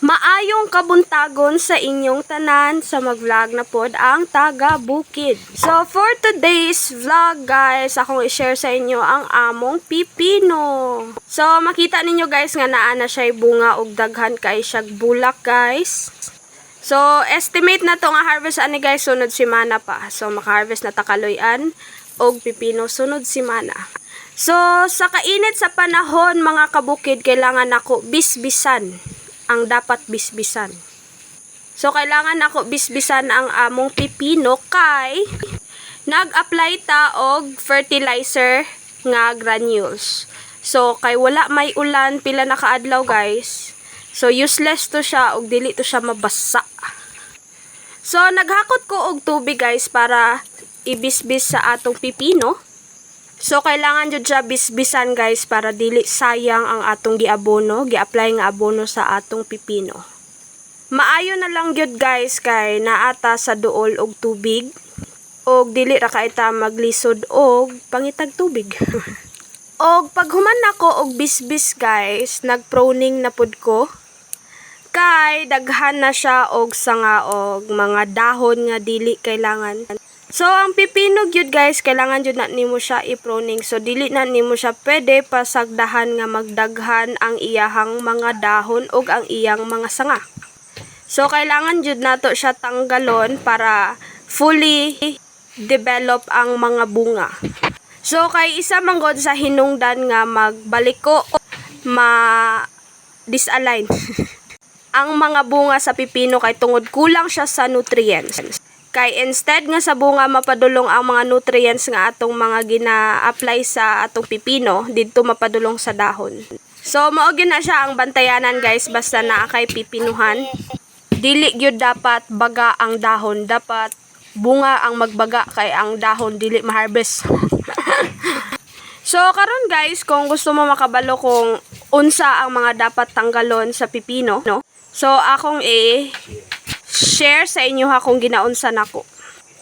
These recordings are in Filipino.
Maayong kabuntagon sa inyong tanan sa mag-vlog na pod ang taga Bukid. So for today's vlog guys, akong i-share sa inyo ang among pipino. So makita ninyo guys nga naa na siya bunga og daghan kay siya bulak guys. So estimate na to nga harvest ani guys sunod semana pa. So maka-harvest na takaloyan og pipino sunod semana. So sa kainit sa panahon mga kabukid, kailangan ako bisbisan ang dapat bisbisan. So kailangan ako bisbisan ang among pipino kay nag-apply ta og fertilizer nga granules. So kay wala may ulan pila na kaadlaw guys. So useless to siya og dili to siya mabasa. So naghakot ko og tubig guys para ibisbis sa atong pipino. So kailangan jud siya bisbisan guys para dili sayang ang atong giabono, gi-apply nga abono sa atong pipino. Maayo na lang jud guys kay naata sa duol og tubig og dili ra kay ta maglisod og pangitag tubig. Og paghuman nako og bisbis guys, nagproning na pud ko kay daghan na siya og sanga og mga dahon nga dili kailangan. So, ang pipino gyud guys, kailangan jud na nimo siya i-pruning. So, dili na nimo siya pwede pasagdahan nga magdaghan ang iyahang mga dahon ug ang iyang mga sanga. So, kailangan jud nato siya tanggalon para fully develop ang mga bunga. So, kay isa man gud sa hinungdan nga magbaliko ma-disalign ang mga bunga sa pipino kay tungod kulang siya sa nutrients. Kay instead nga sa bunga mapadulong ang mga nutrients nga atong mga gina-apply sa atong pipino, didto mapadulong sa dahon. So mao gyud na siya ang bantayanan guys basta naa kay pipinuhan. Dili gyud dapat baga ang dahon, dapat bunga ang magbaga kay ang dahon dili ma-harvest. So karon guys, kung gusto mo makabalo kung unsa ang mga dapat tanggalon sa pipino, no? So akong share sa inyo ha kung ginaunsa nako.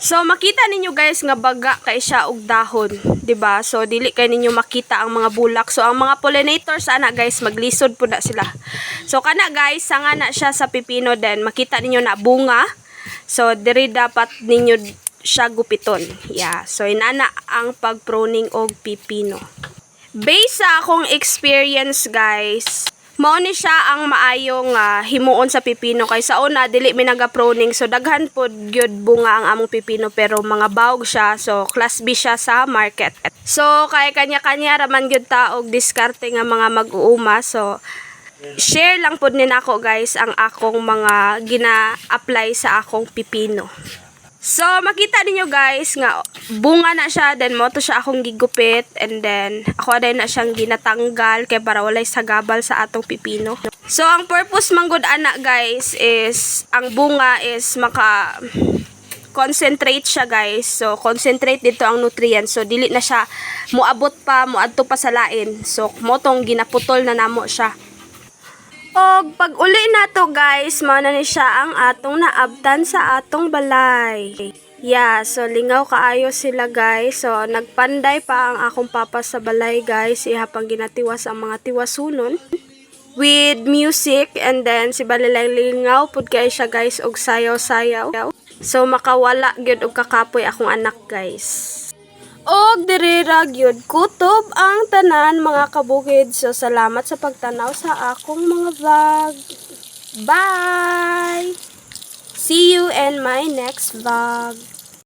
So makita ninyo guys nga baga kay siya og dahon, di ba? So dili kay ninyo makita ang mga bulak. So ang mga pollinators ana guys maglisod pud na sila. So kana guys sanga na siya sa pipino then makita ninyo na bunga. So diri dapat ninyo siya gupiton. Yeah. So inana ang pagpruning og pipino. Based sa akong experience guys, mao ni siya ang maayong himuon sa pipino kay sa una dili mi naga-pruning so daghan pod gyud bunga ang among pipino pero mga bawog siya, so class B siya sa market. So kay kanya-kanya raman gyud ta og diskarte nga mga mag-uuma. So share lang pod ni nako guys ang akong mga gina-apply sa akong pipino. So makita ninyo guys nga bunga na siya, then mo to siya akong gigupit, and then ako din na siyang ginatanggal kay para walay sagabal sa atong pipino. So ang purpose manggod ana guys is ang bunga is maka concentrate siya guys. So concentrate dito ang nutrients. So dili na siya moabot pa moadto pa sa lain. So mo tong ginaputol na namo siya. Og pag uli na to guys, mao na ni siya ang atong naabtan sa atong balay. Yeah, so lingaw kaayo sila guys. So nagpanday pa ang akong papa sa balay guys, ihapang ginatiwas ang mga tiwasunon with music, and then si balay lingaw pud kay siya guys og sayaw-sayaw. So makawala gyud og kakapoy akong anak guys. Og diri ra gyud kutob ang tanan mga kabukid. So salamat sa pagtanaw sa akong mga vlog. Bye! See you in my next vlog.